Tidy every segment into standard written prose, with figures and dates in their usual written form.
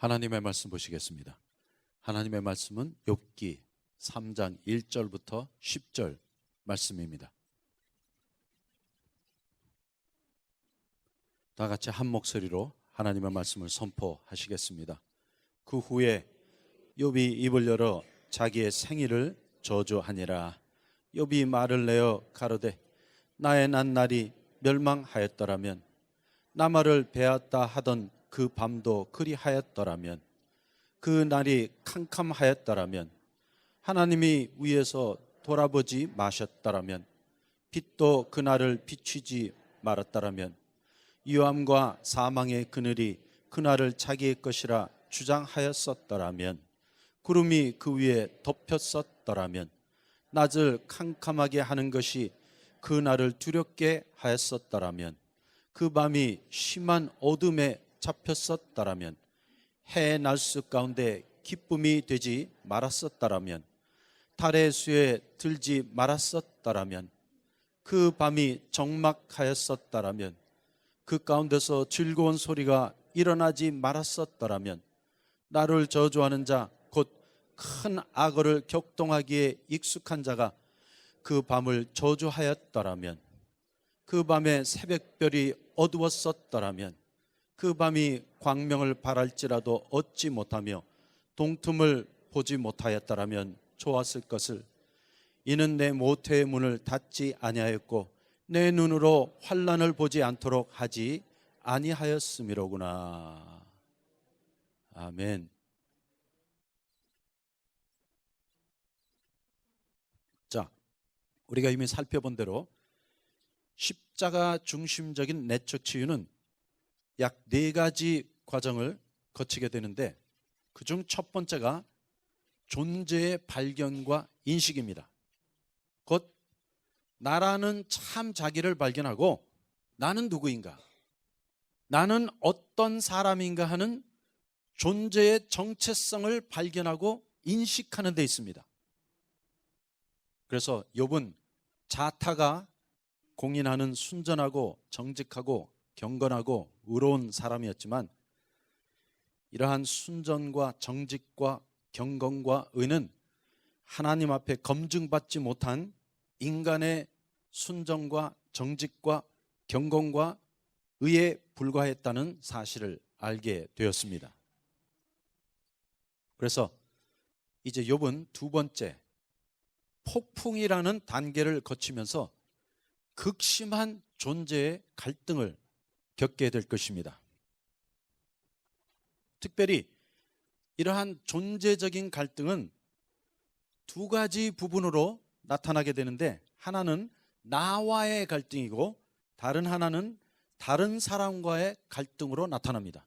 하나님의 말씀 보시겠습니다. 하나님의 말씀은 욥기 3장 1절부터 10절 말씀입니다. 다 같이 한 목소리로 하나님의 말씀을 선포하시겠습니다. 그 후에 욥이 입을 열어 자기의 생일을 저주하니라. 욥이 말을 내어 가로되 나의 난 날이 멸망하였더라면, 나마를 베었다 하던 그 밤도 그리하였더라면, 그 날이 캄캄하였더라면, 하나님이 위에서 돌아보지 마셨더라면, 빛도 그날을 비추지 말았더라면, 유암과 사망의 그늘이 그날을 자기의 것이라 주장하였었더라면, 구름이 그 위에 덮였었더라면, 낮을 캄캄하게 하는 것이 그날을 두렵게 하였었더라면, 그 밤이 심한 어둠에 잡혔었더라면, 해의 날수 가운데 기쁨이 되지 말았었더라면, 달의 수에 들지 말았었더라면, 그 밤이 적막하였었더라면, 그 가운데서 즐거운 소리가 일어나지 말았었더라면, 나를 저주하는 자 곧 큰 악어를 격동하기에 익숙한 자가 그 밤을 저주하였더라면, 그 밤에 새벽별이 어두웠었더라면, 그 밤이 광명을 발할지라도 얻지 못하며 동틈을 보지 못하였더라면 좋았을 것을. 이는 내 모태의 문을 닫지 아니하였고 내 눈으로 환난을 보지 않도록 하지 아니하였음이로구나. 아멘. 자, 우리가 이미 살펴본 대로 십자가 중심적인 내적 치유는 약 4가지 과정을 거치게 되는데, 그중 첫 번째가 존재의 발견과 인식입니다. 곧 나라는 참 자기를 발견하고 나는 누구인가, 나는 어떤 사람인가 하는 존재의 정체성을 발견하고 인식하는 데 있습니다. 그래서 욥은 자타가 공인하는 순전하고 정직하고 경건하고 의로운 사람이었지만, 이러한 순전과 정직과 경건과 의는 하나님 앞에 검증받지 못한 인간의 순전과 정직과 경건과 의에 불과했다는 사실을 알게 되었습니다. 그래서 이제 욥은 두 번째, 폭풍이라는 단계를 거치면서 극심한 존재의 갈등을 겪게 될 것입니다. 특별히 이러한 존재적인 갈등은 2가지 부분으로 나타나게 되는데, 하나는 나와의 갈등이고 다른 하나는 다른 사람과의 갈등으로 나타납니다.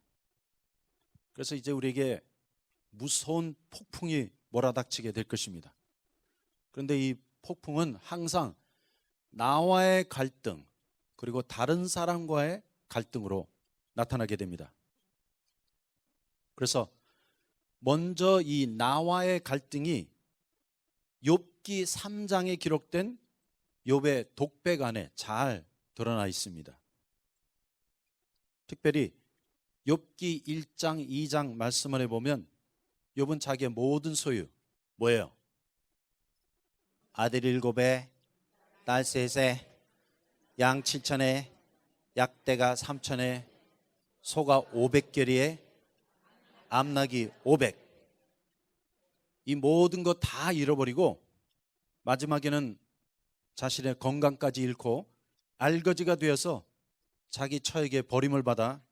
그래서 이제 우리에게 무서운 폭풍이 몰아닥치게 될 것입니다. 그런데 이 폭풍은 항상 나와의 갈등 그리고 다른 사람과의 갈등으로 나타나게 됩니다. 그래서 먼저 이 나와의 갈등이 욥기 3장에 기록된 욥의 독백 안에 잘 드러나 있습니다. 특별히 욥기 1장, 2장 말씀을 해보면 욥은 자기의 모든 소유, 뭐예요? 아들 7에 딸 3에 양 7천에 약대가 3천에 소가 500결이에 암나귀 500, 이 모든 것 다 잃어버리고 마지막에는 자신의 건강까지 잃고 알거지가 되어서 자기 처에게 버림을 받아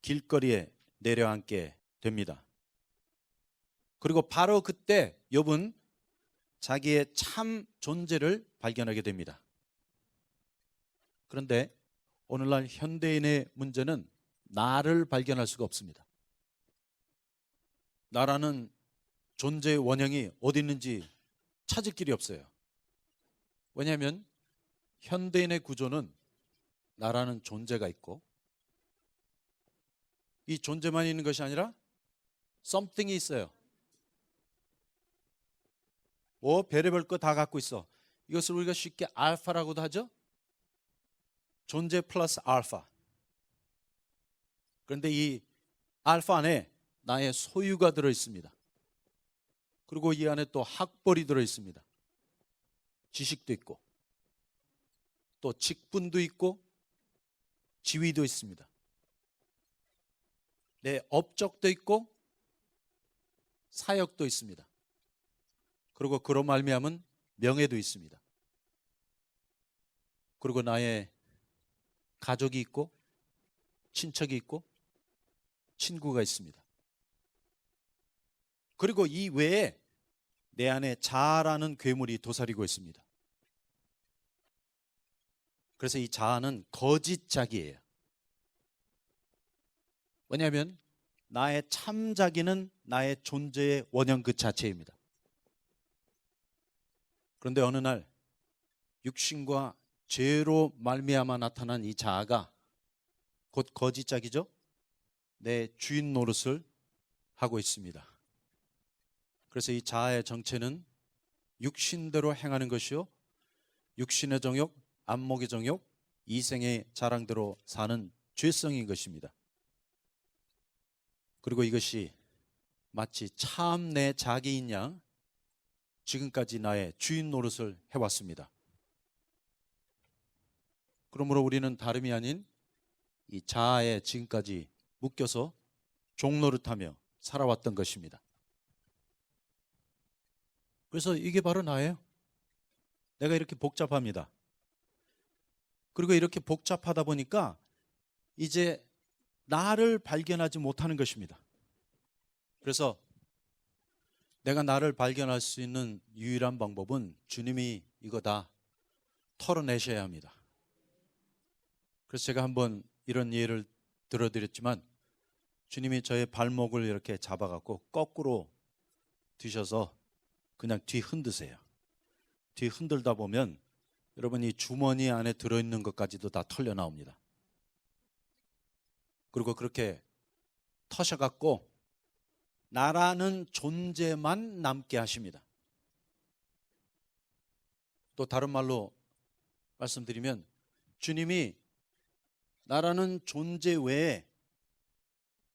길거리에 내려앉게 됩니다. 그리고 바로 그때 욥은 자기의 참 존재를 발견하게 됩니다. 그런데 오늘날 현대인의 문제는 나를 발견할 수가 없습니다. 나라는 존재의 원형이 어디 있는지 찾을 길이 없어요. 왜냐하면 현대인의 구조는 나라는 존재가 있고, 이 존재만 있는 것이 아니라 something이 있어요. 별의별 거 다 갖고 있어. 이것을 우리가 쉽게 알파라고도 하죠. 존재 플러스 알파. 그런데 이 알파 안에 나의 소유가 들어 있습니다. 그리고 이 안에 또 학벌이 들어 있습니다. 지식도 있고 또 직분도 있고 지위도 있습니다. 내 업적도 있고 사역도 있습니다. 그리고 그로 말미암은 명예도 있습니다. 그리고 나의 가족이 있고 친척이 있고 친구가 있습니다. 그리고 이 외에 내 안에 자아라는 괴물이 도사리고 있습니다. 그래서 이 자아는 거짓 자기예요. 왜냐하면 나의 참 자기는 나의 존재의 원형 그 자체입니다. 그런데 어느 날 육신과 죄로 말미암아 나타난 이 자아가 곧 거짓 자기죠. 내 주인 노릇을 하고 있습니다. 그래서 이 자아의 정체는 육신대로 행하는 것이요, 육신의 정욕, 안목의 정욕, 이생의 자랑대로 사는 죄성인 것입니다. 그리고 이것이 마치 참 내 자기인 양 지금까지 나의 주인 노릇을 해왔습니다. 그러므로 우리는 다름이 아닌 이 자아에 지금까지 묶여서 종노릇하며 살아왔던 것입니다. 그래서 이게 바로 나예요. 내가 이렇게 복잡합니다. 그리고 이렇게 복잡하다 보니까 이제 나를 발견하지 못하는 것입니다. 그래서 내가 나를 발견할 수 있는 유일한 방법은 주님이 이거 다 털어내셔야 합니다. 그래서 제가 한번 이런 예를 들어드렸지만 주님이 저의 발목을 이렇게 잡아갖고 거꾸로 드셔서 그냥 뒤 흔드세요. 뒤 흔들다 보면 여러분 이 주머니 안에 들어있는 것까지도 다 털려 나옵니다. 그리고 그렇게 터셔갖고 나라는 존재만 남게 하십니다. 또 다른 말로 말씀드리면 주님이 나라는 존재 외에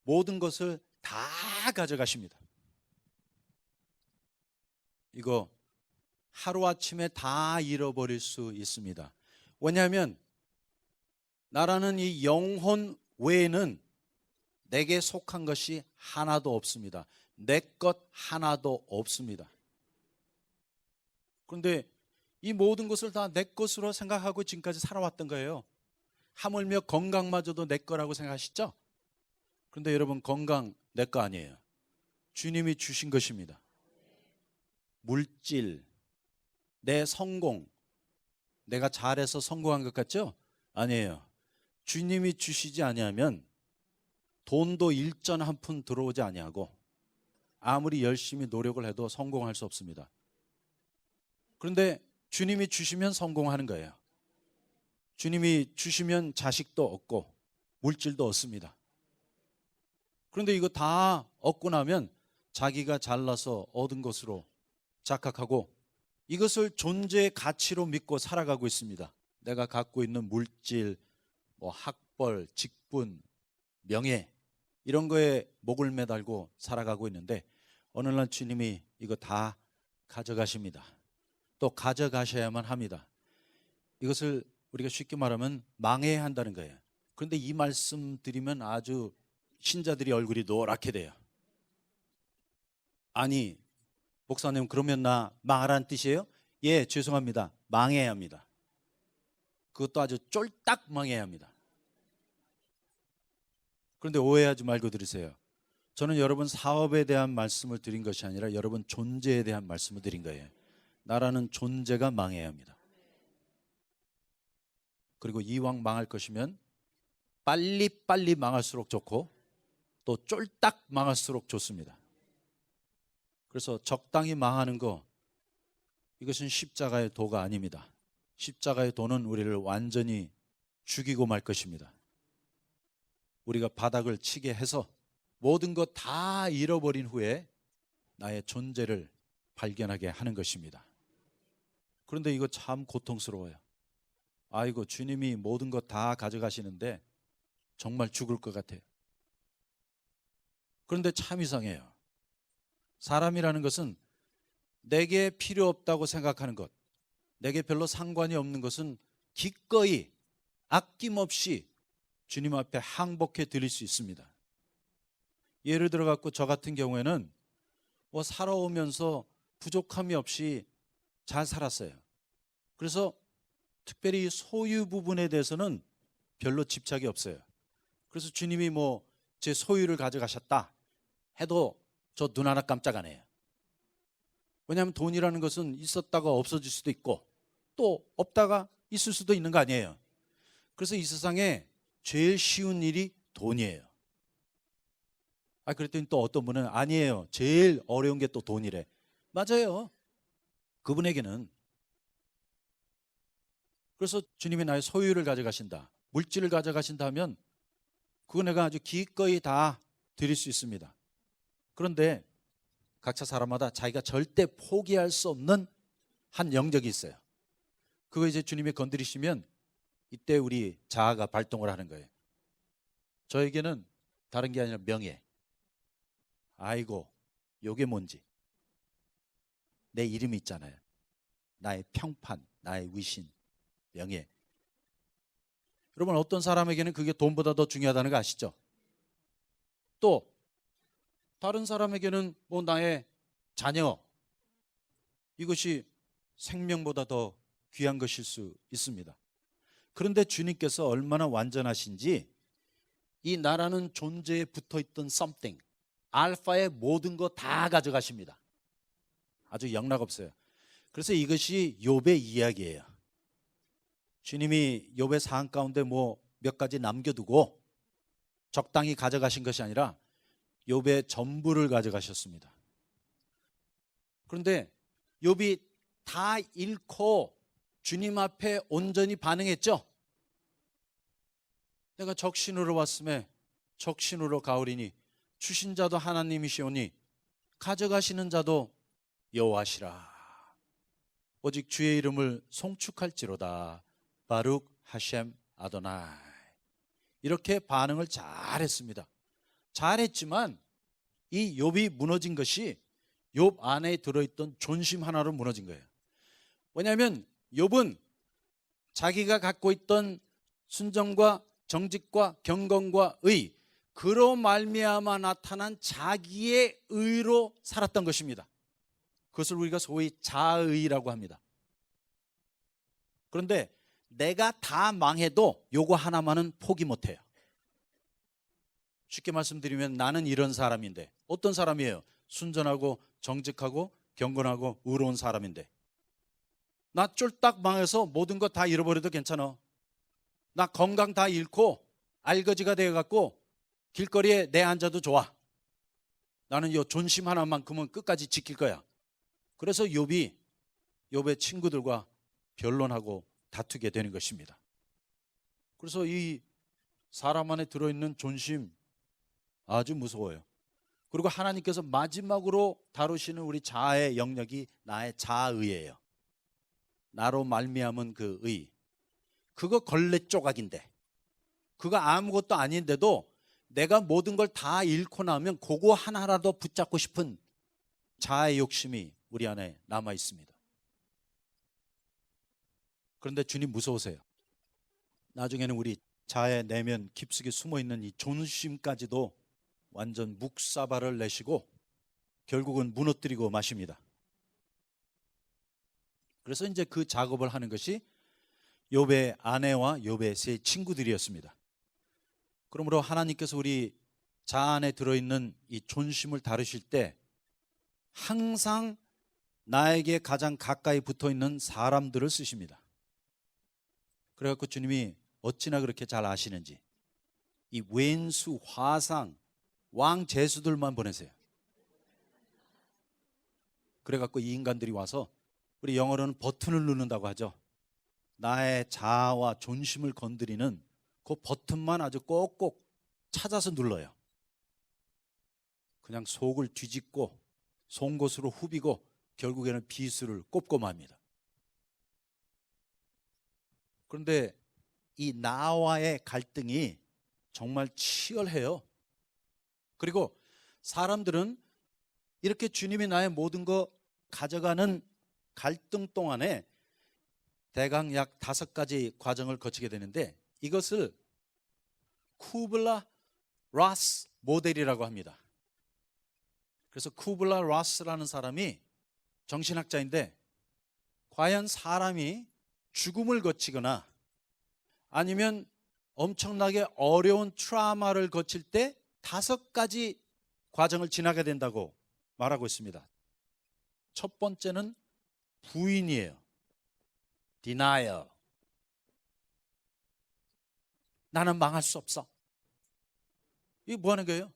모든 것을 다 가져가십니다. 이거 하루아침에 다 잃어버릴 수 있습니다. 왜냐하면 나라는 이 영혼 외에는 내게 속한 것이 하나도 없습니다. 내 것 하나도 없습니다. 그런데 이 모든 것을 다 내 것으로 생각하고 지금까지 살아왔던 거예요. 하물며 건강마저도 내 거라고 생각하시죠? 그런데 여러분 건강 내 거 아니에요. 주님이 주신 것입니다. 물질, 내 성공, 내가 잘해서 성공한 것 같죠? 아니에요. 주님이 주시지 아니하면 돈도 일전 한 푼 들어오지 아니하고 아무리 열심히 노력을 해도 성공할 수 없습니다. 그런데 주님이 주시면 성공하는 거예요. 주님이 주시면 자식도 얻고 물질도 얻습니다. 그런데 이거 다 얻고 나면 자기가 잘나서 얻은 것으로 착각하고 이것을 존재의 가치로 믿고 살아가고 있습니다. 내가 갖고 있는 물질, 학벌, 직분, 명예 이런 거에 목을 매달고 살아가고 있는데 어느 날 주님이 이거 다 가져가십니다. 또 가져가셔야만 합니다. 이것을 우리가 쉽게 말하면 망해야 한다는 거예요. 그런데 이 말씀 드리면 아주 신자들이 얼굴이 노랗게 돼요. 아니 목사님 그러면 나 망하라는 뜻이에요? 예, 죄송합니다. 망해야 합니다. 그것도 아주 쫄딱 망해야 합니다. 그런데 오해하지 말고 들으세요. 저는 여러분 사업에 대한 말씀을 드린 것이 아니라 여러분 존재에 대한 말씀을 드린 거예요. 나라는 존재가 망해야 합니다. 그리고 이왕 망할 것이면 빨리빨리 망할수록 좋고 또 쫄딱 망할수록 좋습니다. 그래서 적당히 망하는 거 이것은 십자가의 도가 아닙니다. 십자가의 도는 우리를 완전히 죽이고 말 것입니다. 우리가 바닥을 치게 해서 모든 것 다 잃어버린 후에 나의 존재를 발견하게 하는 것입니다. 그런데 이거 참 고통스러워요. 아이고 주님이 모든 것 다 가져가시는데 정말 죽을 것 같아요. 그런데 참 이상해요. 사람이라는 것은 내게 필요 없다고 생각하는 것, 내게 별로 상관이 없는 것은 기꺼이 아낌없이 주님 앞에 항복해 드릴 수 있습니다. 예를 들어 갖고 저 같은 경우에는 살아오면서 부족함이 없이 잘 살았어요. 그래서 특별히 소유 부분에 대해서는 별로 집착이 없어요. 그래서 주님이 제 소유를 가져가셨다 해도 저 눈 하나 깜짝 안 해요. 왜냐하면 돈이라는 것은 있었다가 없어질 수도 있고 또 없다가 있을 수도 있는 거 아니에요. 그래서 이 세상에 제일 쉬운 일이 돈이에요. 그랬더니 또 어떤 분은 아니에요. 제일 어려운 게 또 돈이래. 맞아요. 그분에게는. 그래서 주님이 나의 소유를 가져가신다, 물질을 가져가신다 하면 그거 내가 아주 기꺼이 다 드릴 수 있습니다. 그런데 각자 사람마다 자기가 절대 포기할 수 없는 한 영역이 있어요. 그거 이제 주님이 건드리시면 이때 우리 자아가 발동을 하는 거예요. 저에게는 다른 게 아니라 명예. 아이고, 요게 뭔지. 내 이름이 있잖아요. 나의 평판, 나의 위신, 명예. 여러분, 어떤 사람에게는 그게 돈보다 더 중요하다는 거 아시죠? 또 다른 사람에게는 나의 자녀, 이것이 생명보다 더 귀한 것일 수 있습니다. 그런데 주님께서 얼마나 완전하신지 이 나라는 존재에 붙어있던 something, 알파의 모든 거 다 가져가십니다. 아주 영락없어요. 그래서 이것이 욥의 이야기예요. 주님이 욥의 사안 가운데 몇 가지 남겨두고 적당히 가져가신 것이 아니라 욥의 전부를 가져가셨습니다. 그런데 욥이 다 잃고 주님 앞에 온전히 반응했죠. 내가 적신으로 왔음에 적신으로 가오리니 주신 자도 하나님이시오니 가져가시는 자도 여호와시라. 오직 주의 이름을 송축할지로다. 바룩 하셈 아도나이. 이렇게 반응을 잘했습니다. 잘했지만 이 욥이 무너진 것이 욥 안에 들어있던 존심 하나로 무너진 거예요. 왜냐하면 욥은 자기가 갖고 있던 순정과 정직과 경건과 의, 그로 말미암아 나타난 자기의 의로 살았던 것입니다. 그것을 우리가 소위 자의라고 합니다. 그런데 내가 다 망해도 요거 하나만은 포기 못해요. 쉽게 말씀드리면 나는 이런 사람인데, 어떤 사람이에요? 순전하고 정직하고 경건하고 의로운 사람인데, 나 쫄딱 망해서 모든 거 다 잃어버려도 괜찮아. 나 건강 다 잃고 알거지가 되어갖고 길거리에 내 앉아도 좋아. 나는 요 존심 하나만큼은 끝까지 지킬 거야. 그래서 욥의 친구들과 변론하고 다투게 되는 것입니다. 그래서 이 사람 안에 들어있는 존심 아주 무서워요. 그리고 하나님께서 마지막으로 다루시는 우리 자아의 영역이 나의 자아의예요. 나로 말미암은 그 의, 그거 걸레 조각인데, 그거 아무것도 아닌데도 내가 모든 걸 다 잃고 나면 그거 하나라도 붙잡고 싶은 자아의 욕심이 우리 안에 남아 있습니다. 그런데 주님 무서우세요. 나중에는 우리 자아의 내면 깊숙이 숨어있는 이 존심까지도 완전 묵사발을 내시고 결국은 무너뜨리고 마십니다. 그래서 이제 그 작업을 하는 것이 욥의 아내와 욥의 세 친구들이었습니다. 그러므로 하나님께서 우리 자아 안에 들어있는 이 존심을 다루실 때 항상 나에게 가장 가까이 붙어있는 사람들을 쓰십니다. 그래갖고 주님이 어찌나 그렇게 잘 아시는지 이 왼수, 화상, 왕 제수들만 보내세요. 그래갖고 이 인간들이 와서, 우리 영어로는 버튼을 누른다고 하죠. 나의 자아와 존심을 건드리는 그 버튼만 아주 꼭꼭 찾아서 눌러요. 그냥 속을 뒤집고 송곳으로 후비고 결국에는 비수를 꼽고 맙니다. 그런데 이 나와의 갈등이 정말 치열해요. 그리고 사람들은 이렇게 주님이 나의 모든 거 가져가는 갈등 동안에 대강 약 5가지 과정을 거치게 되는데 이것을 쿠블라 라스 모델이라고 합니다. 그래서 쿠블라 라스라는 사람이 정신학자인데 과연 사람이 죽음을 거치거나 아니면 엄청나게 어려운 트라우마를 거칠 때 5가지 과정을 지나게 된다고 말하고 있습니다. 첫 번째는 부인이에요. denial. 나는 망할 수 없어. 이게 뭐 하는 거예요?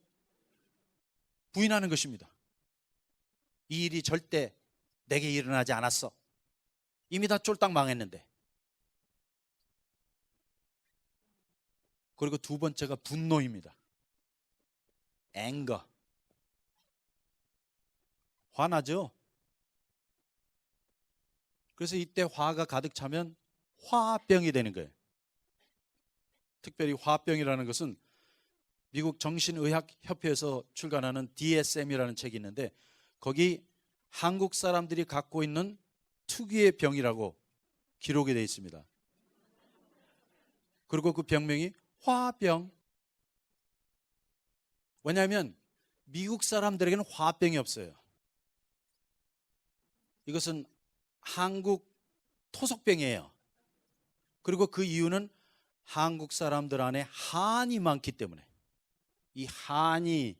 부인하는 것입니다. 이 일이 절대 내게 일어나지 않았어. 이미 다 쫄딱 망했는데. 그리고 두 번째가 분노입니다. anger. 화나죠? 그래서 이때 화가 가득 차면 화병이 되는 거예요. 특별히 화병이라는 것은 미국 정신의학협회에서 출간하는 DSM이라는 책이 있는데 거기 한국 사람들이 갖고 있는 특유의 병이라고 기록이 되어 있습니다. 그리고 그 병명이 화병. 왜냐하면 미국 사람들에게는 화병이 없어요. 이것은 한국 토속병이에요. 그리고 그 이유는 한국 사람들 안에 한이 많기 때문에 이 한이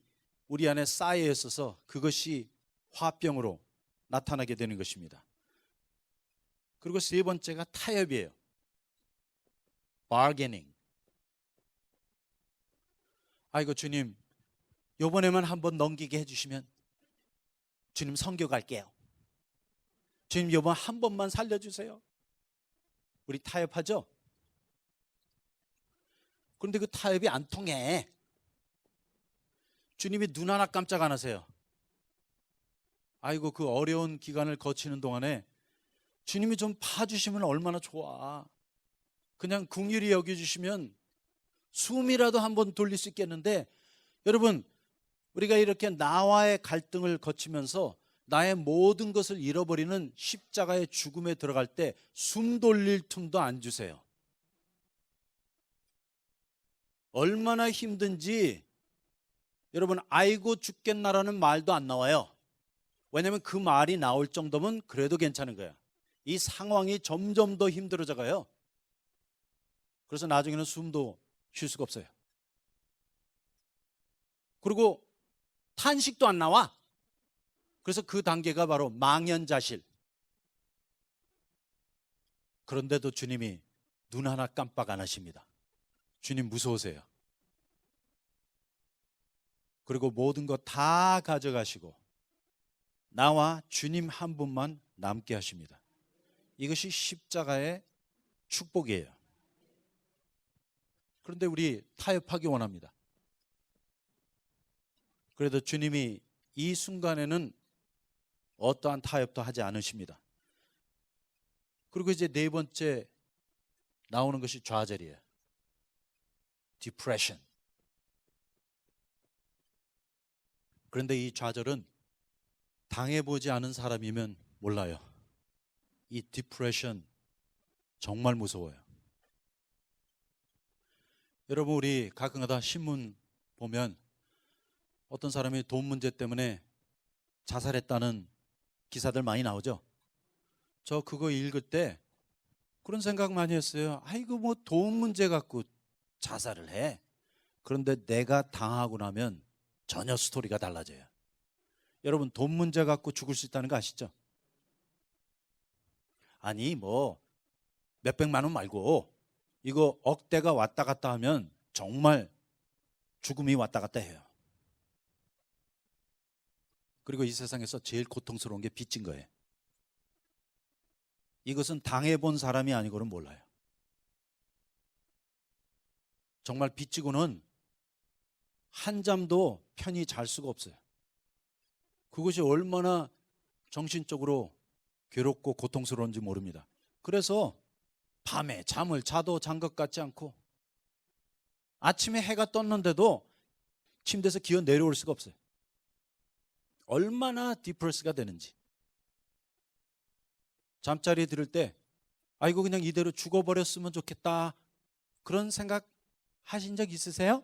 우리 안에 쌓여 있어서 그것이 화병으로 나타나게 되는 것입니다. 그리고 세 번째가 타협이에요. bargaining. 아이고 주님, 이번에만 한번 넘기게 해주시면 주님 선교 갈게요. 주님 이번 한 번만 살려주세요. 우리 타협하죠? 그런데 그 타협이 안 통해. 주님이 눈 하나 깜짝 안 하세요. 아이고 그 어려운 기간을 거치는 동안에 주님이 좀 봐주시면 얼마나 좋아. 그냥 긍휼히 여겨주시면 숨이라도 한번 돌릴 수 있겠는데 여러분 우리가 이렇게 나와의 갈등을 거치면서 나의 모든 것을 잃어버리는 십자가의 죽음에 들어갈 때 숨 돌릴 틈도 안 주세요. 얼마나 힘든지 여러분 아이고 죽겠나라는 말도 안 나와요. 왜냐하면 그 말이 나올 정도면 그래도 괜찮은 거야. 이 상황이 점점 더 힘들어져 가요. 그래서 나중에는 숨도 쉴 수가 없어요. 그리고 탄식도 안 나와. 그래서 그 단계가 바로 망연자실. 그런데도 주님이 눈 하나 깜빡 안 하십니다. 주님 무서우세요. 그리고 모든 거 다 가져가시고 나와 주님 한 분만 남게 하십니다. 이것이 십자가의 축복이에요. 그런데 우리 타협하기 원합니다. 그래도 주님이 이 순간에는 어떠한 타협도 하지 않으십니다. 그리고 이제 네 번째 나오는 것이 좌절이에요. depression. 그런데 이 좌절은 당해보지 않은 사람이면 몰라요. 이 depression 정말 무서워요. 여러분 우리 가끔가다 신문 보면 어떤 사람이 돈 문제 때문에 자살했다는 기사들 많이 나오죠. 저 그거 읽을 때 그런 생각 많이 했어요. 아이고 뭐 돈 문제 갖고 자살을 해. 그런데 내가 당하고 나면 전혀 스토리가 달라져요. 여러분 돈 문제 갖고 죽을 수 있다는 거 아시죠? 아니 뭐 몇백만 원 말고 이거 억대가 왔다 갔다 하면 정말 죽음이 왔다 갔다 해요. 그리고 이 세상에서 제일 고통스러운 게 빚진 거예요. 이것은 당해본 사람이 아니고는 몰라요. 정말 빚지고는 한잠도 편히 잘 수가 없어요. 그것이 얼마나 정신적으로 괴롭고 고통스러운지 모릅니다. 그래서 밤에 잠을 자도 잔 것 같지 않고 아침에 해가 떴는데도 침대에서 기어 내려올 수가 없어요. 얼마나 디프레스가 되는지. 잠자리에 들을 때 아이고 그냥 이대로 죽어버렸으면 좋겠다, 그런 생각 하신 적 있으세요?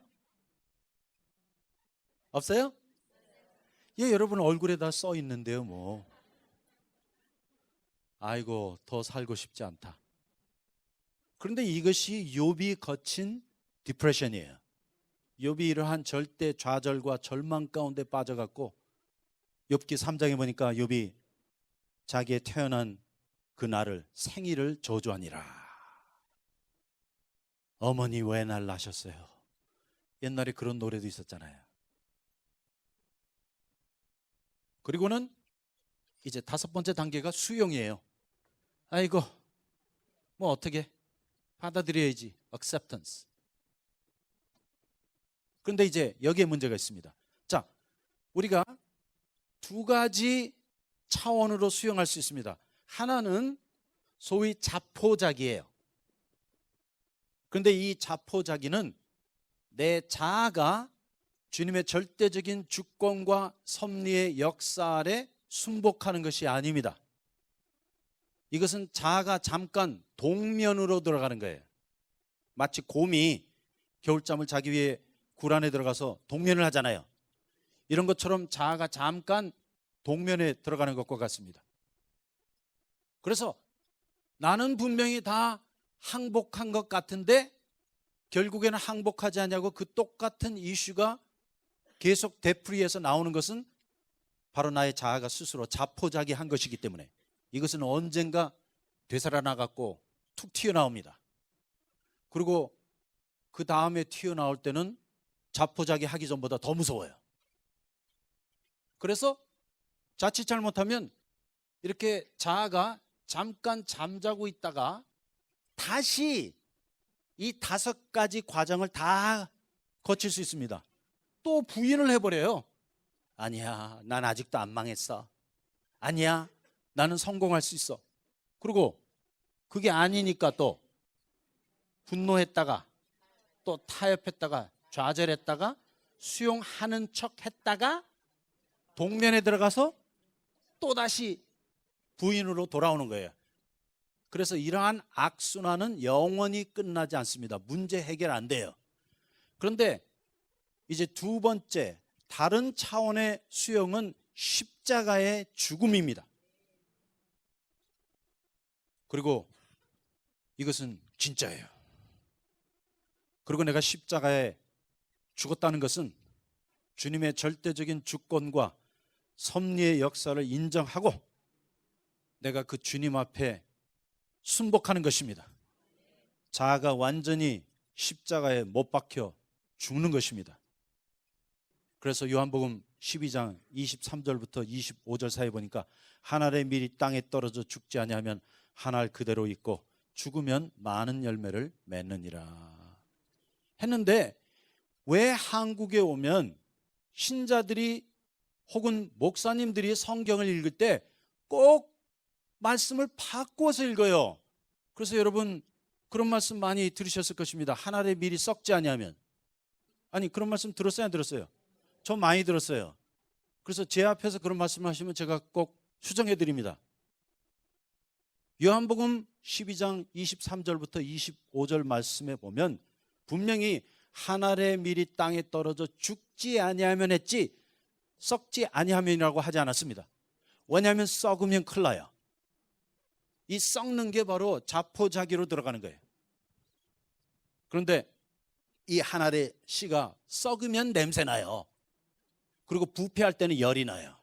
없어요? 예, 여러분 얼굴에 다 써 있는데요 뭐. 아이고 더 살고 싶지 않다. 그런데 이것이 욥이 거친 디프레션이에요. 욥이 이러한 절대 좌절과 절망 가운데 빠져갖고 욥기 3장에 보니까 욥이 자기의 태어난 그 날을 생일을 저주하니라. 어머니 왜 날 낳으셨어요? 옛날에 그런 노래도 있었잖아요. 그리고는 이제 5번째 단계가 수용이에요. 아이고 뭐 어떻게 받아들여야지, acceptance. 그런데 이제 여기에 문제가 있습니다. 자, 우리가 두 가지 차원으로 수용할 수 있습니다. 하나는 소위 자포자기예요. 그런데 이 자포자기는 내 자아가 주님의 절대적인 주권과 섭리의 역사 아래 순복하는 것이 아닙니다. 이것은 자아가 잠깐 동면으로 들어가는 거예요. 마치 곰이 겨울잠을 자기 위해 굴 안에 들어가서 동면을 하잖아요. 이런 것처럼 자아가 잠깐 동면에 들어가는 것과 같습니다. 그래서 나는 분명히 다 항복한 것 같은데 결국에는 항복하지 않냐고 그 똑같은 이슈가 계속 되풀이해서 나오는 것은 바로 나의 자아가 스스로 자포자기한 것이기 때문에 이것은 언젠가 되살아나갖고 툭 튀어나옵니다. 그리고 그 다음에 튀어나올 때는 자포자기 하기 전보다 더 무서워요. 그래서 자칫 잘못하면 이렇게 자아가 잠깐 잠자고 있다가 다시 이 5가지 과정을 다 거칠 수 있습니다. 또 부인을 해버려요. 아니야, 난 아직도 안 망했어. 아니야, 나는 성공할 수 있어. 그리고 그게 아니니까 또 분노했다가 또 타협했다가 좌절했다가 수용하는 척 했다가 동면에 들어가서 또다시 부인으로 돌아오는 거예요. 그래서 이러한 악순환은 영원히 끝나지 않습니다. 문제 해결 안 돼요. 그런데 이제 두 번째 다른 차원의 수용은 십자가의 죽음입니다. 그리고 이것은 진짜예요. 그리고 내가 십자가에 죽었다는 것은 주님의 절대적인 주권과 섭리의 역사를 인정하고 내가 그 주님 앞에 순복하는 것입니다. 자아가 완전히 십자가에 못 박혀 죽는 것입니다. 그래서 요한복음 12장 23절부터 25절 사이에 보니까 한 알의 밀이 땅에 떨어져 죽지 아니하면 한 알 그대로 있고 죽으면 많은 열매를 맺느니라 했는데, 왜 한국에 오면 신자들이 혹은 목사님들이 성경을 읽을 때 꼭 말씀을 바꾸어서 읽어요? 그래서 여러분 그런 말씀 많이 들으셨을 것입니다. 한 알의 밀이 썩지 아니하면. 아니, 그런 말씀 들었어요, 안 들었어요? 저 많이 들었어요. 그래서 제 앞에서 그런 말씀을 하시면 제가 꼭 수정해 드립니다. 요한복음 12장 23절부터 25절 말씀에 보면 분명히 한 알의 밀이 땅에 떨어져 죽지 아니하면 했지 썩지 아니하면이라고 하지 않았습니다. 왜냐하면 썩으면 큰일 나요. 이 썩는 게 바로 자포자기로 들어가는 거예요. 그런데 이 한 알의 씨가 썩으면 냄새 나요. 그리고 부패할 때는 열이 나요.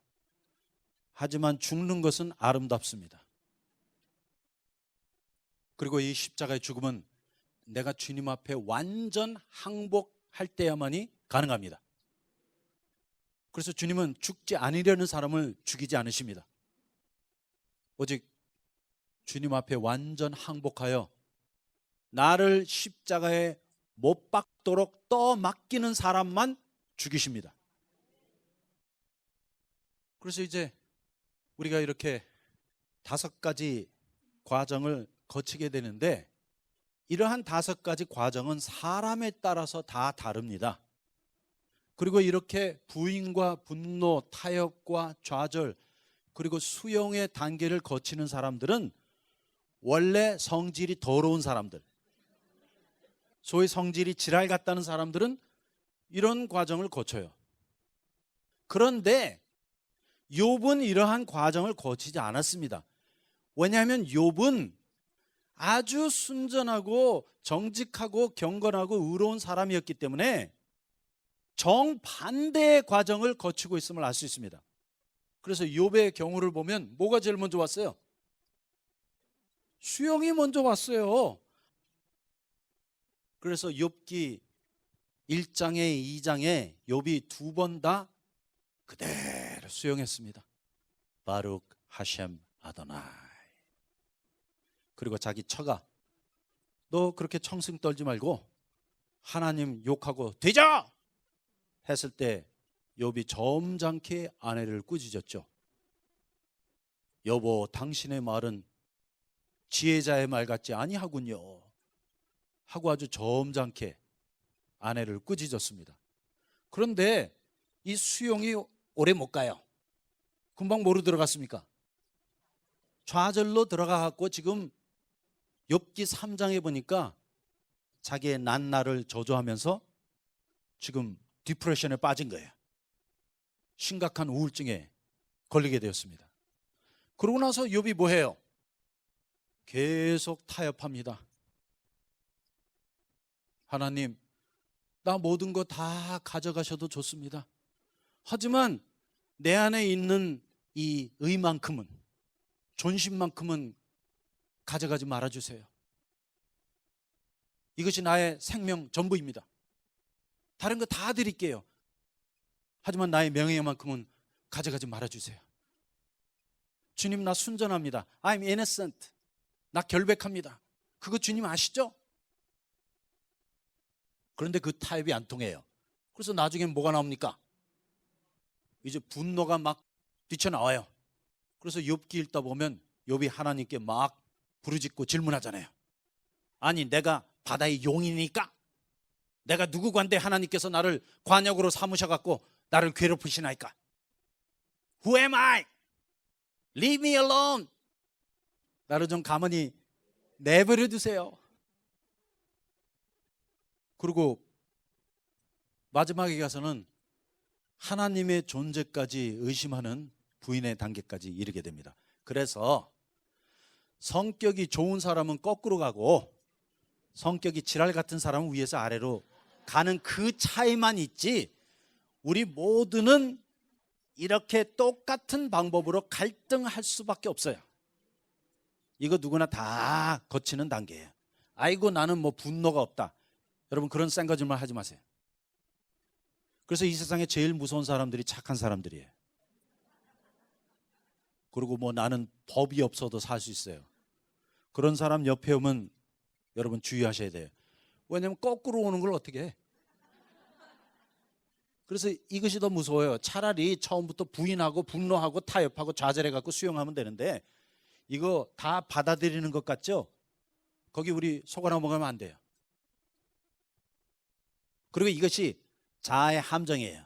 하지만 죽는 것은 아름답습니다. 그리고 이 십자가의 죽음은 내가 주님 앞에 완전 항복할 때야만이 가능합니다. 그래서 주님은 죽지 않으려는 사람을 죽이지 않으십니다. 오직 주님 앞에 완전 항복하여 나를 십자가에 못 박도록 떠맡기는 사람만 죽이십니다. 그래서 이제 우리가 이렇게 5가지 과정을 거치게 되는데, 이러한 5가지 과정은 사람에 따라서 다 다릅니다. 그리고 이렇게 부인과 분노, 타협과 좌절, 그리고 수용의 단계를 거치는 사람들은 원래 성질이 더러운 사람들, 소위 성질이 지랄 같다는 사람들은 이런 과정을 거쳐요. 그런데 욥은 이러한 과정을 거치지 않았습니다. 왜냐하면 욥은 아주 순전하고 정직하고 경건하고 의로운 사람이었기 때문에 정반대의 과정을 거치고 있음을 알 수 있습니다. 그래서 욥의 경우를 보면 뭐가 제일 먼저 왔어요? 수용이 먼저 왔어요. 그래서 욥기 1장에 2장에 욥이 두 번 다 그대로 수용했습니다. 바룩 하셈 아도나이. 그리고 자기 처가 너 그렇게 청승 떨지 말고 하나님 욕하고 되자 했을 때 욥이 점잖게 아내를 꾸짖었죠. 여보, 당신의 말은 지혜자의 말 같지 아니하군요 하고 아주 점잖게 아내를 꾸짖었습니다. 그런데 이 수용이 오래 못 가요. 금방 뭐로 들어갔습니까? 좌절로 들어가갖고 지금 욥기 3장에 보니까 자기의 난나를 저주하면서 지금 디프레션에 빠진 거예요. 심각한 우울증에 걸리게 되었습니다. 그러고 나서 욥이 뭐 해요? 계속 타협합니다. 하나님, 나 모든 거 다 가져가셔도 좋습니다. 하지만 내 안에 있는 이 의만큼은, 존심만큼은 가져가지 말아주세요. 이것이 나의 생명 전부입니다. 다른 거 다 드릴게요. 하지만 나의 명예만큼은 가져가지 말아주세요. 주님, 나 순전합니다. I'm innocent. 나 결백합니다. 그거 주님 아시죠? 그런데 그 타협이 안 통해요. 그래서 나중엔 뭐가 나옵니까? 이제 분노가 막 뛰쳐나와요. 그래서 욥기 읽다 보면 욥이 하나님께 막 부르짖고 질문하잖아요. 아니, 내가 바다의 용이니까? 내가 누구간데 하나님께서 나를 관역으로 삼으셔갖고 나를 괴롭히시나이까? Who am I? Leave me alone. 나를 좀 가만히 내버려 두세요. 그리고 마지막에 가서는 하나님의 존재까지 의심하는 부인의 단계까지 이르게 됩니다. 그래서 성격이 좋은 사람은 거꾸로 가고 성격이 지랄 같은 사람은 위에서 아래로 가는 그 차이만 있지, 우리 모두는 이렇게 똑같은 방법으로 갈등할 수밖에 없어요. 이거 누구나 다 거치는 단계예요. 아이고, 나는 뭐 분노가 없다. 여러분, 그런 쌩거질만 하지 마세요. 그래서 이 세상에 제일 무서운 사람들이 착한 사람들이에요. 그리고 뭐 나는 법이 없어도 살 수 있어요. 그런 사람 옆에 오면 여러분 주의하셔야 돼요. 왜냐하면 거꾸로 오는 걸 어떻게 해? 그래서 이것이 더 무서워요. 차라리 처음부터 부인하고 분노하고 타협하고 좌절해갖고 수용하면 되는데, 이거 다 받아들이는 것 같죠? 거기 우리 속아 넘어가면 안 돼요. 그리고 이것이 자아의 함정이에요.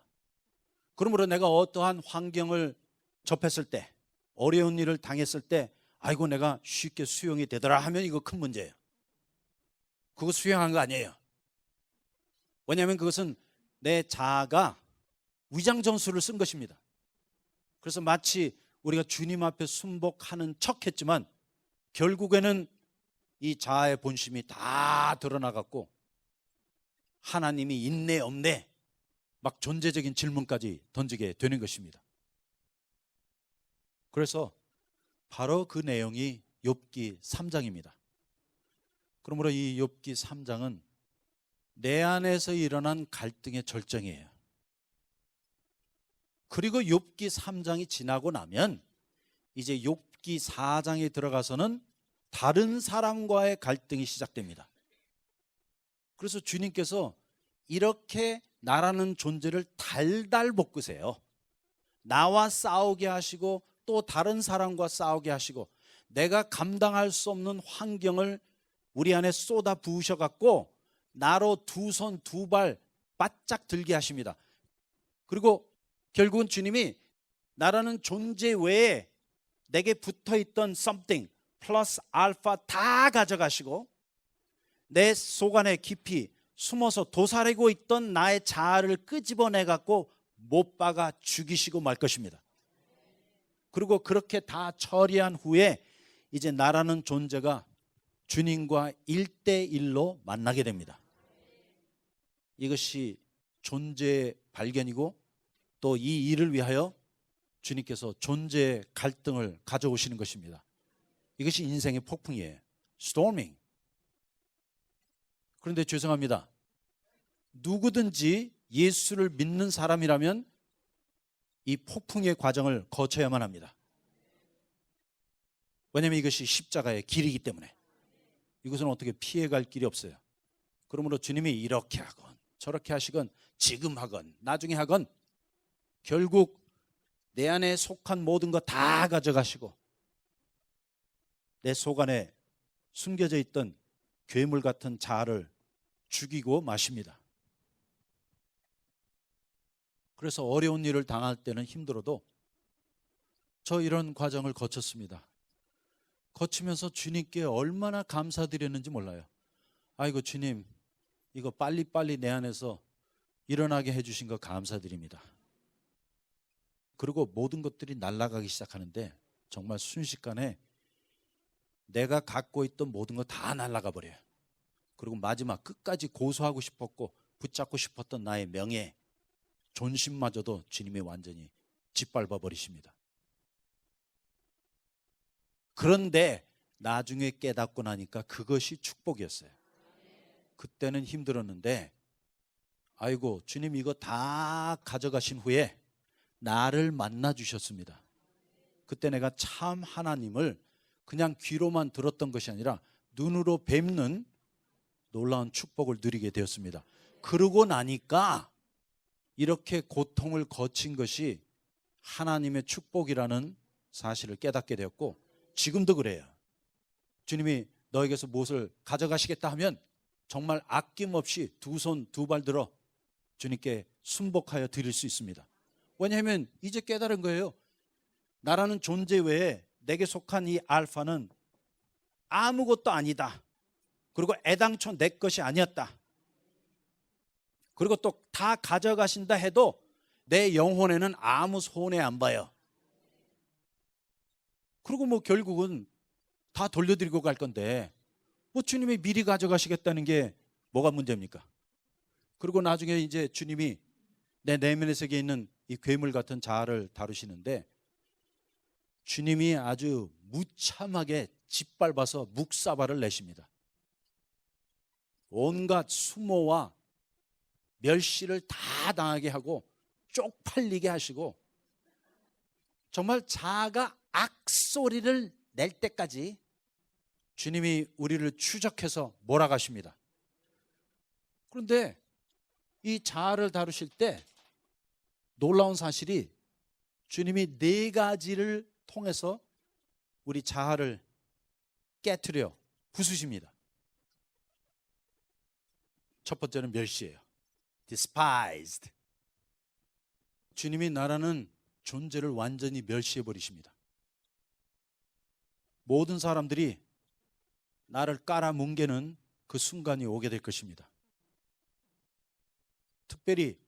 그러므로 내가 어떠한 환경을 접했을 때, 어려운 일을 당했을 때, 아이고 내가 쉽게 수용이 되더라 하면 이거 큰 문제예요. 그거 수용한 거 아니에요. 왜냐하면 그것은 내 자아가 위장 전술을 쓴 것입니다. 그래서 마치 우리가 주님 앞에 순복하는 척 했지만 결국에는 이 자아의 본심이 다 드러나갖고 하나님이 있네 없네 막 존재적인 질문까지 던지게 되는 것입니다. 그래서 바로 그 내용이 욥기 3장입니다. 그러므로 이 욥기 3장은 내 안에서 일어난 갈등의 절정이에요. 그리고 욥기 3장이 지나고 나면 이제 욥기 4장에 들어가서는 다른 사람과의 갈등이 시작됩니다. 그래서 주님께서 이렇게 나라는 존재를 달달 볶으세요. 나와 싸우게 하시고 또 다른 사람과 싸우게 하시고 내가 감당할 수 없는 환경을 우리 안에 쏟아 부으셔갖고 나로 두 손 두 발 바짝 들게 하십니다. 그리고 결국은 주님이 나라는 존재 외에 내게 붙어있던 something 플러스 알파 다 가져가시고 내 속 안에 깊이 숨어서 도사리고 있던 나의 자아를 끄집어내 갖고 못 박아 죽이시고 말 것입니다. 그리고 그렇게 다 처리한 후에 이제 나라는 존재가 주님과 1대1로 만나게 됩니다. 이것이 존재의 발견이고 또 이 일을 위하여 주님께서 존재의 갈등을 가져오시는 것입니다. 이것이 인생의 폭풍이에요. 스토밍. 그런데 죄송합니다. 누구든지 예수를 믿는 사람이라면 이 폭풍의 과정을 거쳐야만 합니다. 왜냐하면 이것이 십자가의 길이기 때문에. 이것은 어떻게 피해갈 길이 없어요. 그러므로 주님이 이렇게 하건 저렇게 하시건 지금 하건 나중에 하건 결국 내 안에 속한 모든 것 다 가져가시고 내 속 안에 숨겨져 있던 괴물 같은 자아를 죽이고 마십니다. 그래서 어려운 일을 당할 때는 힘들어도 저 이런 과정을 거쳤습니다. 거치면서 주님께 얼마나 감사드렸는지 몰라요. 아이고 주님, 이거 빨리빨리 내 안에서 일어나게 해주신 거 감사드립니다. 그리고 모든 것들이 날아가기 시작하는데 정말 순식간에 내가 갖고 있던 모든 거 다 날아가 버려요. 그리고 마지막 끝까지 고수하고 싶었고 붙잡고 싶었던 나의 명예, 존심마저도 주님이 완전히 짓밟아 버리십니다. 그런데 나중에 깨닫고 나니까 그것이 축복이었어요. 그때는 힘들었는데 아이고 주님 이거 다 가져가신 후에 나를 만나 주셨습니다. 그때 내가 참 하나님을 그냥 귀로만 들었던 것이 아니라 눈으로 뵙는 놀라운 축복을 누리게 되었습니다. 그러고 나니까 이렇게 고통을 거친 것이 하나님의 축복이라는 사실을 깨닫게 되었고 지금도 그래요. 주님이 너에게서 무엇을 가져가시겠다 하면 정말 아낌없이 두 손 두 발 들어 주님께 순복하여 드릴 수 있습니다. 왜냐하면 이제 깨달은 거예요. 나라는 존재 외에 내게 속한 이 알파는 아무것도 아니다. 그리고 애당초 내 것이 아니었다. 그리고 또 다 가져가신다 해도 내 영혼에는 아무 손해 안 봐요. 그리고 뭐 결국은 다 돌려드리고 갈 건데 뭐 주님이 미리 가져가시겠다는 게 뭐가 문제입니까? 그리고 나중에 이제 주님이 내 내면의 세계에 있는 이 괴물 같은 자아를 다루시는데 주님이 아주 무참하게 짓밟아서 묵사발을 내십니다. 온갖 수모와 멸시를 다 당하게 하고 쪽팔리게 하시고 정말 자아가 악소리를 낼 때까지 주님이 우리를 추적해서 몰아가십니다. 그런데 이 자아를 다루실 때 놀라운 사실이 주님이 4가지를 통해서 우리 자아를 깨트려 부수십니다. 첫 번째는 멸시예요. despised. 주님이 나라는 존재를 완전히 멸시해 버리십니다. 모든 사람들이 나를 깔아뭉개는 그 순간이 오게 될 것입니다. 특별히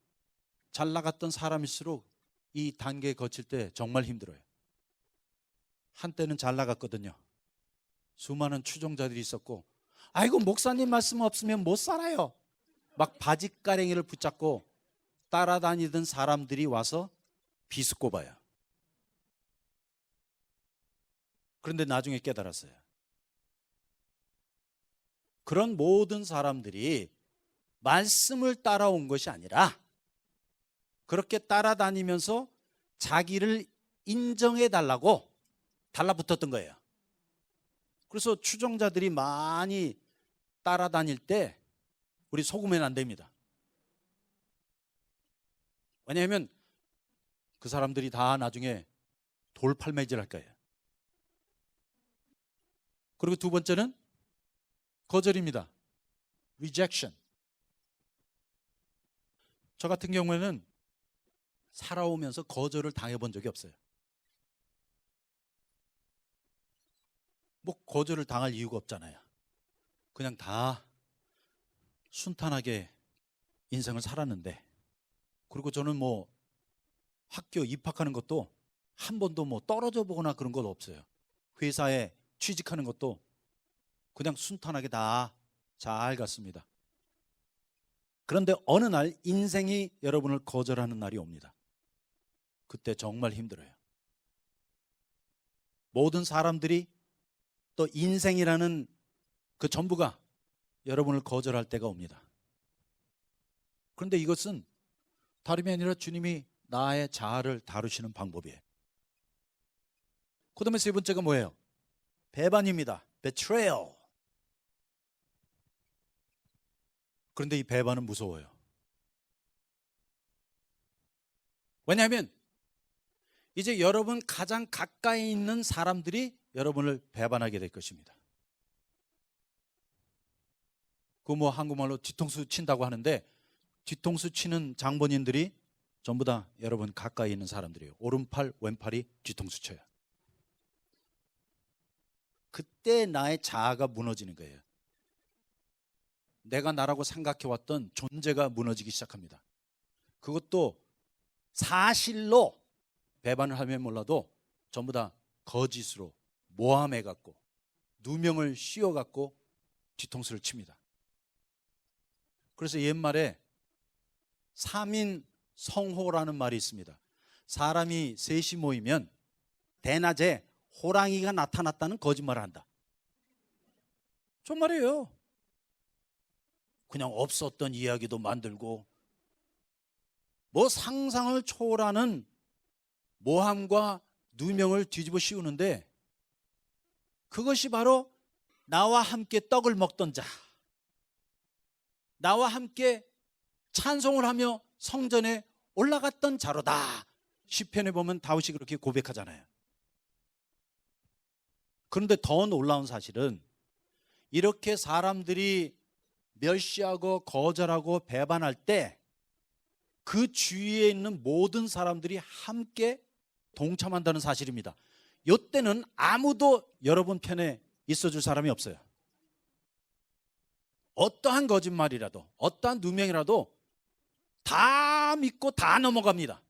잘 나갔던 사람일수록 이 단계에 거칠 때 정말 힘들어요. 한때는 잘 나갔거든요. 수많은 추종자들이 있었고 아이고 목사님 말씀 없으면 못 살아요. 막 바짓가랭이를 붙잡고 따라다니던 사람들이 와서 비스고 봐요. 그런데 나중에 깨달았어요. 그런 모든 사람들이 말씀을 따라온 것이 아니라 그렇게 따라다니면서 자기를 인정해 달라고 달라붙었던 거예요. 그래서 추종자들이 많이 따라다닐 때 우리 속으면 안 됩니다. 왜냐하면 그 사람들이 다 나중에 돌팔매질 할 거예요. 그리고 두 번째는 거절입니다. rejection. 저 같은 경우에는 살아오면서 거절을 당해본 적이 없어요. 뭐 거절을 당할 이유가 없잖아요. 그냥 다 순탄하게 인생을 살았는데, 그리고 저는 뭐 학교 입학하는 것도 한 번도 뭐 떨어져 보거나 그런 건 없어요. 회사에 취직하는 것도 그냥 순탄하게 다 잘 갔습니다. 그런데 어느 날 인생이 여러분을 거절하는 날이 옵니다. 그때 정말 힘들어요. 모든 사람들이 또 인생이라는 그 전부가 여러분을 거절할 때가 옵니다. 그런데 이것은 다름이 아니라 주님이 나의 자아를 다루시는 방법이에요. 그 다음에 세 번째가 뭐예요? 배반입니다. betrayal. 그런데 이 배반은 무서워요. 왜냐하면 이제 여러분 가장 가까이 있는 사람들이 여러분을 배반하게 될 것입니다. 그 뭐 한국말로 뒤통수 친다고 하는데, 뒤통수 치는 장본인들이 전부 다 여러분 가까이 있는 사람들이에요. 오른팔 왼팔이 뒤통수 쳐요. 그때 나의 자아가 무너지는 거예요. 내가 나라고 생각해왔던 존재가 무너지기 시작합니다. 그것도 사실로 배반을 하면 몰라도 전부 다 거짓으로 모함해갖고 누명을 씌워갖고 뒤통수를 칩니다. 그래서 옛말에 3인 성호라는 말이 있습니다. 사람이 셋이 모이면 대낮에 호랑이가 나타났다는 거짓말을 한다. 정말이에요. 그냥 없었던 이야기도 만들고 뭐 상상을 초월하는 모함과 누명을 뒤집어 씌우는데, 그것이 바로 나와 함께 떡을 먹던 자, 나와 함께 찬송을 하며 성전에 올라갔던 자로다. 시편에 보면 다윗이 그렇게 고백하잖아요. 그런데 더 놀라운 사실은 이렇게 사람들이 멸시하고 거절하고 배반할 때 그 주위에 있는 모든 사람들이 함께 동참한다는 사실입니다. 이때는 아무도 여러분 편에 있어줄 사람이 없어요. 어떠한 거짓말이라도 어떠한 누명이라도 다 믿고 다 넘어갑니다.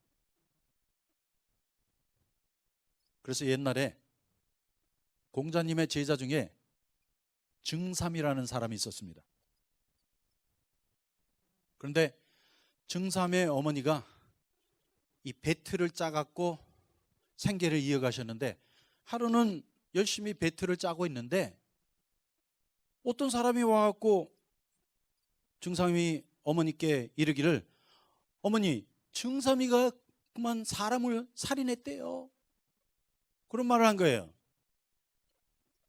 그래서 옛날에 공자님의 제자 중에 증삼이라는 사람이 있었습니다. 그런데 증삼의 어머니가 이 배틀을 짜갖고 생계를 이어가셨는데, 하루는 열심히 배틀을 짜고 있는데 어떤 사람이 와갖고 증삼이 어머니께 이르기를, 어머니, 증삼이가 그만 사람을 살인했대요. 그런 말을 한 거예요.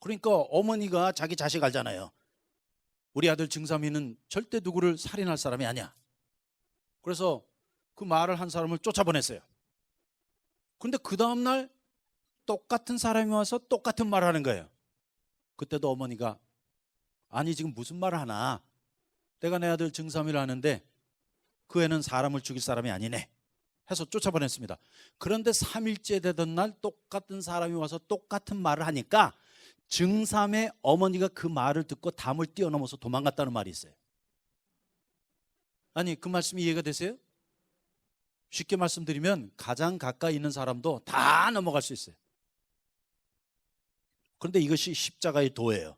그러니까 어머니가 자기 자식 알잖아요. 우리 아들 증삼이는 절대 누구를 살인할 사람이 아니야. 그래서 그 말을 한 사람을 쫓아보냈어요. 그런데 그 다음날 똑같은 사람이 와서 똑같은 말을 하는 거예요. 그때도 어머니가, 아니 지금 무슨 말을 하나, 내가 내 아들 증삼이를 하는데 그 애는 사람을 죽일 사람이 아니네 해서 쫓아보냈습니다. 그런데 3일째 되던 날 똑같은 사람이 와서 똑같은 말을 하니까 증삼의 어머니가 그 말을 듣고 담을 뛰어넘어서 도망갔다는 말이 있어요. 아니, 그 말씀이 이해가 되세요? 쉽게 말씀드리면 가장 가까이 있는 사람도 다 넘어갈 수 있어요. 그런데 이것이 십자가의 도예요.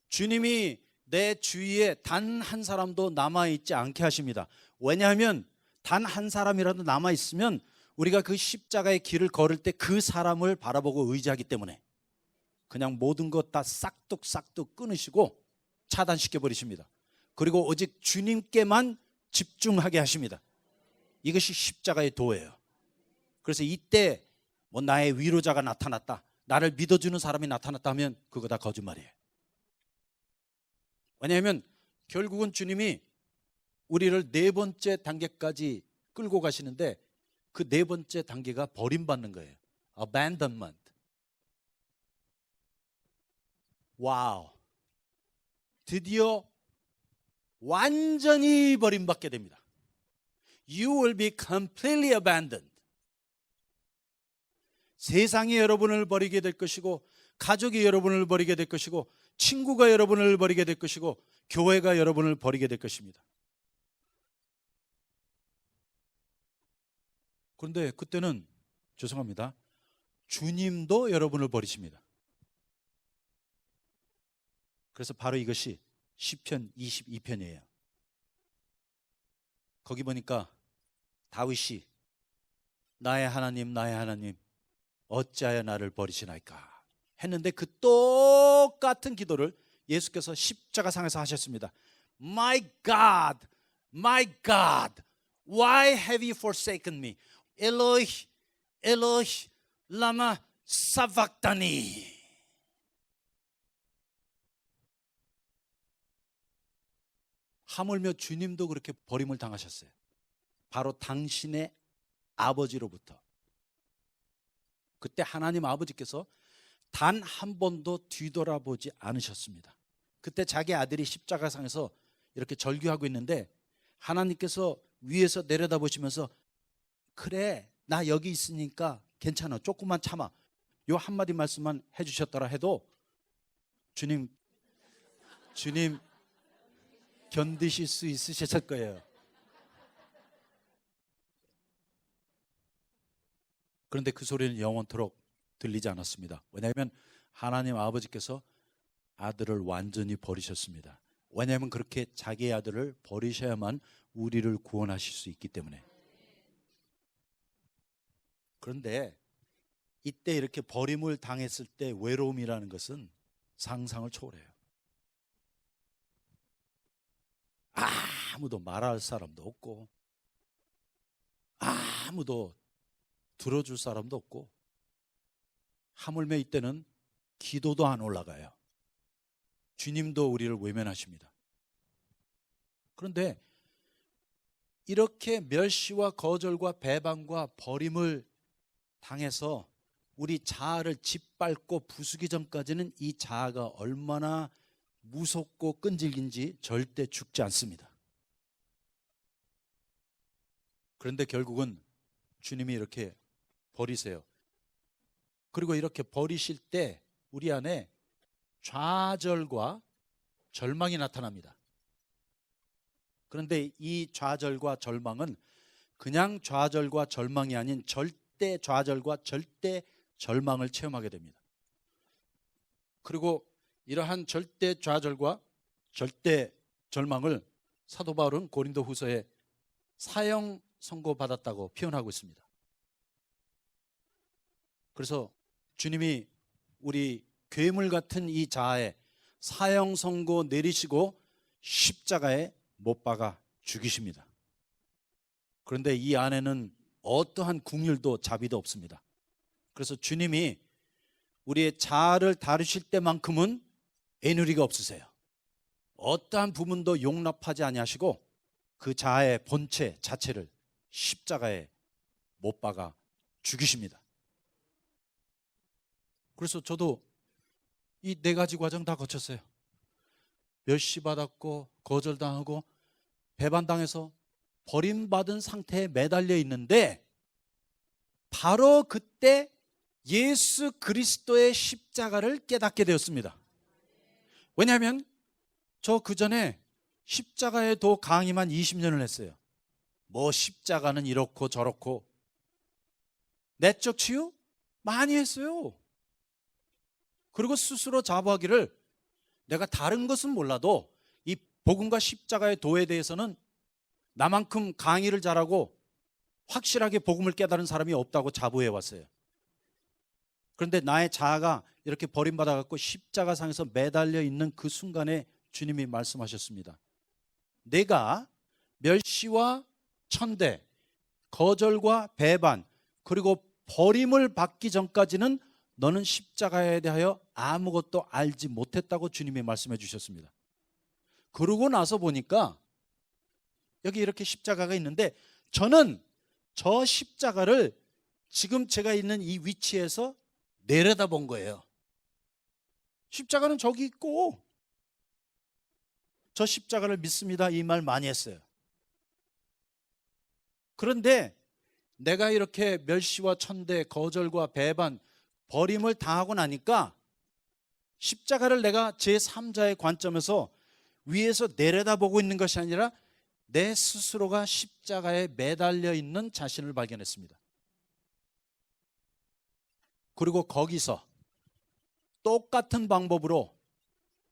주님이 내 주위에 단 한 사람도 남아있지 않게 하십니다. 왜냐하면 단 한 사람이라도 남아있으면 우리가 그 십자가의 길을 걸을 때 그 사람을 바라보고 의지하기 때문에 그냥 모든 것 다 싹둑싹둑 끊으시고 차단시켜 버리십니다. 그리고 오직 주님께만 집중하게 하십니다. 이것이 십자가의 도예요. 그래서 이때 뭐 나의 위로자가 나타났다, 나를 믿어주는 사람이 나타났다 하면 그거 다 거짓말이에요. 왜냐하면 결국은 주님이 우리를 네 번째 단계까지 끌고 가시는데 그 네 번째 단계가 버림받는 거예요. abandonment. 와우. 드디어 완전히 버림받게 됩니다. you will be completely abandoned. 세상이 여러분을 버리게 될 것이고, 가족이 여러분을 버리게 될 것이고, 친구가 여러분을 버리게 될 것이고, 교회가 여러분을 버리게 될 것입니다. 그런데 그때는 죄송합니다, 주님도 여러분을 버리십니다. 그래서 바로 이것이 시편 22편이에요. 거기 보니까 다윗이 나의 하나님, 나의 하나님, 어찌하여 나를 버리시나이까 했는데, 그 똑같은 기도를 예수께서 십자가상에서 하셨습니다. My God, my God, why have you forsaken me? 엘로히, 엘로히, 라마 사박다니. 하물며 주님도 그렇게 버림을 당하셨어요. 바로 당신의 아버지로부터. 그때 하나님 아버지께서 단 한 번도 뒤돌아보지 않으셨습니다. 그때 자기 아들이 십자가상에서 이렇게 절규하고 있는데, 하나님께서 위에서 내려다보시면서 그래, 나 여기 있으니까 괜찮아, 조금만 참아, 요 한마디 말씀만 해주셨더라 해도 주님 견디실 수 있으셨을 거예요. 그런데 그 소리는 영원토록 들리지 않았습니다. 왜냐하면 하나님 아버지께서 아들을 완전히 버리셨습니다. 왜냐하면 그렇게 자기의 아들을 버리셔야만 우리를 구원하실 수 있기 때문에. 그런데 이때 이렇게 버림을 당했을 때 외로움이라는 것은 상상을 초월해요. 아무도 말할 사람도 없고, 아무도 들어줄 사람도 없고, 하물며 이때는 기도도 안 올라가요. 주님도 우리를 외면하십니다. 그런데 이렇게 멸시와 거절과 배반과 버림을 당해서 우리 자아를 짓밟고 부수기 전까지는 이 자아가 얼마나 무섭고 끈질긴지 절대 죽지 않습니다. 그런데 결국은 주님이 이렇게 버리세요. 그리고 이렇게 버리실 때 우리 안에 좌절과 절망이 나타납니다. 그런데 이 좌절과 절망은 그냥 좌절과 절망이 아닌 절대 좌절과 절대 절망을 체험하게 됩니다. 그리고 이러한 절대 좌절과 절대 절망을 사도 바울은 고린도 후서에 사형 선고받았다고 표현하고 있습니다. 그래서 주님이 우리 괴물 같은 이 자아에 사형 선고 내리시고 십자가에 못 박아 죽이십니다. 그런데 이 안에는 어떠한 궁율도 자비도 없습니다. 그래서 주님이 우리의 자아를 다루실 때만큼은 애누리가 없으세요. 어떠한 부분도 용납하지 아니하시고 그 자아의 본체 자체를 십자가에 못 박아 죽이십니다. 그래서 저도 이 4가지 과정 다 거쳤어요. 멸시받았고 거절당하고 배반당해서 버림받은 상태에 매달려 있는데, 바로 그때 예수 그리스도의 십자가를 깨닫게 되었습니다. 왜냐하면 저 그전에 십자가에 도 강의만 20년을 했어요. 뭐 십자가는 이렇고 저렇고 내적 치유 많이 했어요. 그리고 스스로 자부하기를 내가 다른 것은 몰라도 이 복음과 십자가의 도에 대해서는 나만큼 강의를 잘하고 확실하게 복음을 깨달은 사람이 없다고 자부해 왔어요. 그런데 나의 자아가 이렇게 버림받아갖고 십자가상에서 매달려 있는 그 순간에 주님이 말씀하셨습니다. 내가 멸시와 천대, 거절과 배반, 그리고 버림을 받기 전까지는 너는 십자가에 대하여 아무것도 알지 못했다고 주님이 말씀해 주셨습니다. 그러고 나서 보니까 여기 이렇게 십자가가 있는데, 저는 저 십자가를 지금 제가 있는 이 위치에서 내려다본 거예요. 십자가는 저기 있고, 저 십자가를 믿습니다, 이 말 많이 했어요. 그런데 내가 이렇게 멸시와 천대, 거절과 배반, 버림을 당하고 나니까 십자가를 내가 제3자의 관점에서 위에서 내려다보고 있는 것이 아니라 내 스스로가 십자가에 매달려 있는 자신을 발견했습니다. 그리고 거기서 똑같은 방법으로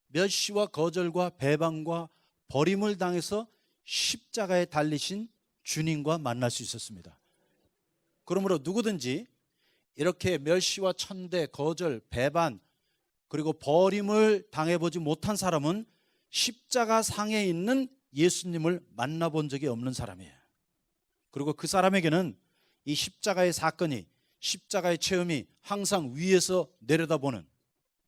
멸시와 거절과 배반과 버림을 당해서 십자가에 달리신 주님과 만날 수 있었습니다. 그러므로 누구든지 이렇게 멸시와 천대, 거절, 배반 그리고 버림을 당해보지 못한 사람은 십자가 상에 있는 예수님을 만나본 적이 없는 사람이에요. 그리고 그 사람에게는 이 십자가의 사건이, 십자가의 체험이 항상 위에서 내려다보는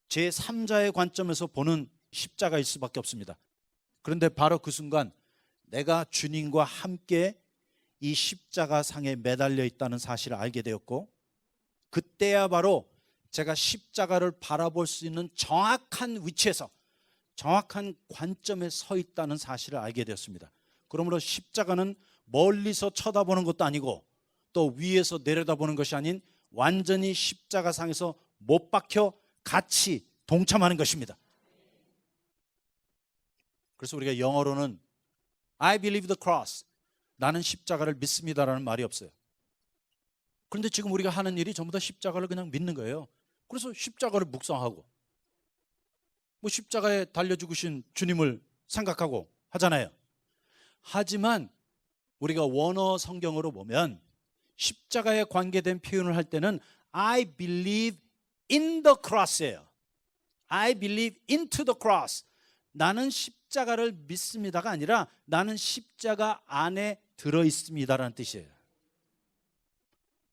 제3자의 관점에서 보는 십자가일 수밖에 없습니다. 그런데 바로 그 순간 내가 주님과 함께 이 십자가 상에 매달려 있다는 사실을 알게 되었고, 그때야 바로 제가 십자가를 바라볼 수 있는 정확한 위치에서 정확한 관점에 서 있다는 사실을 알게 되었습니다. 그러므로 십자가는 멀리서 쳐다보는 것도 아니고 또 위에서 내려다보는 것이 아닌 완전히 십자가상에서 못 박혀 같이 동참하는 것입니다. 그래서 우리가 영어로는 I believe the cross, 나는 십자가를 믿습니다라는 말이 없어요. 그런데 지금 우리가 하는 일이 전부 다 십자가를 그냥 믿는 거예요. 그래서 십자가를 묵상하고 뭐 십자가에 달려 죽으신 주님을 생각하고 하잖아요. 하지만 우리가 원어 성경으로 보면 십자가에 관계된 표현을 할 때는 I believe in the cross예요. I believe into the cross. 나는 십자가를 믿습니다가 아니라 나는 십자가 안에 들어 있습니다라는 뜻이에요.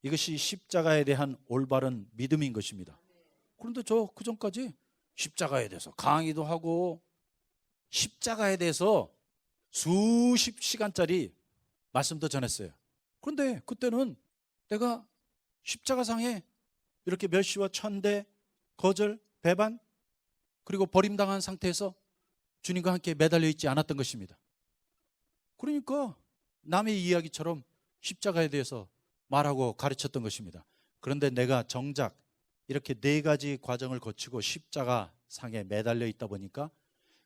이것이 십자가에 대한 올바른 믿음인 것입니다. 그런데 저 그전까지 십자가에 대해서 강의도 하고 십자가에 대해서 수십 시간짜리 말씀도 전했어요. 그런데 그때는 내가 십자가상에 이렇게 멸시와 천대, 거절, 배반 그리고 버림당한 상태에서 주님과 함께 매달려 있지 않았던 것입니다. 그러니까 남의 이야기처럼 십자가에 대해서 말하고 가르쳤던 것입니다. 그런데 내가 정작 이렇게 네 가지 과정을 거치고 십자가 상에 매달려 있다 보니까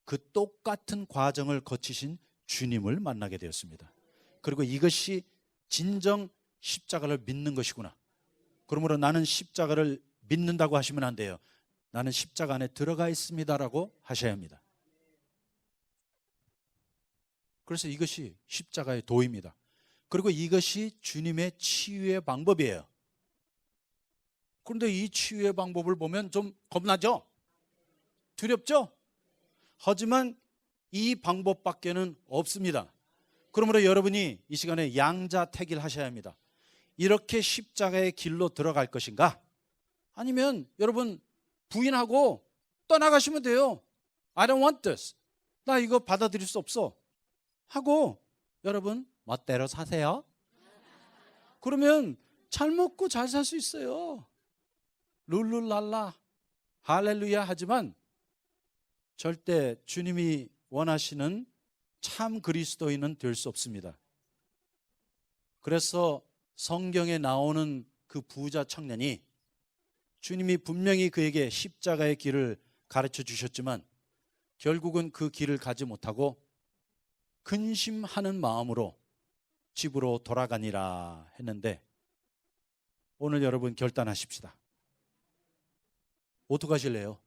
그 똑같은 과정을 거치신 주님을 만나게 되었습니다. 그리고 이것이 진정 십자가를 믿는 것이구나. 그러므로 나는 십자가를 믿는다고 하시면 안 돼요. 나는 십자가 안에 들어가 있습니다라고 하셔야 합니다. 그래서 이것이 십자가의 도입니다. 그리고 이것이 주님의 치유의 방법이에요. 그런데 이 치유의 방법을 보면 좀 겁나죠? 두렵죠? 하지만 이 방법밖에는 없습니다. 그러므로 여러분이 이 시간에 양자택일 하셔야 합니다. 이렇게 십자가의 길로 들어갈 것인가? 아니면 여러분 부인하고 떠나가시면 돼요. I don't want this. 나 이거 받아들일 수 없어. 하고 여러분 멋대로 사세요. 그러면 잘 먹고 잘 살 수 있어요. 룰루랄라 할렐루야 하지만 절대 주님이 원하시는 참 그리스도인은 될 수 없습니다. 그래서 성경에 나오는 그 부자 청년이 주님이 분명히 그에게 십자가의 길을 가르쳐 주셨지만 결국은 그 길을 가지 못하고 근심하는 마음으로 집으로 돌아가니라 했는데, 오늘 여러분 결단하십시다. 어떻게 하실래요?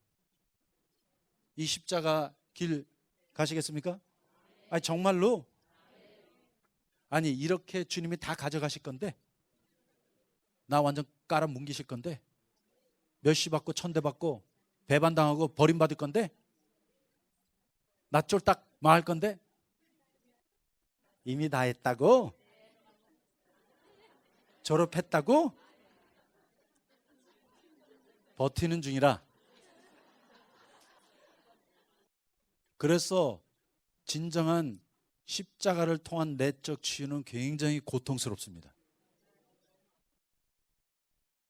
이 십자가 길 가시겠습니까? 아니 정말로? 아니 이렇게 주님이 다 가져가실 건데, 나 완전 깔아 뭉기실 건데, 멸시받고 천대받고 배반당하고 버림받을 건데, 나 쫄딱 망할 건데, 이미 다 했다고? 졸업했다고? 버티는 중이라. 그래서 진정한 십자가를 통한 내적 치유는 굉장히 고통스럽습니다.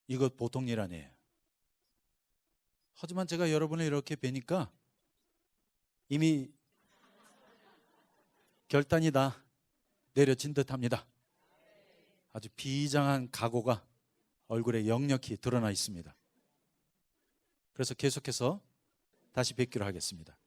이것 보통 일 아니에요. 하지만 제가 여러분을 이렇게 뵈니까 이미 결단이 다 내려진 듯합니다. 아주 비장한 각오가 얼굴에 역력히 드러나 있습니다. 그래서 계속해서 다시 뵙기로 하겠습니다.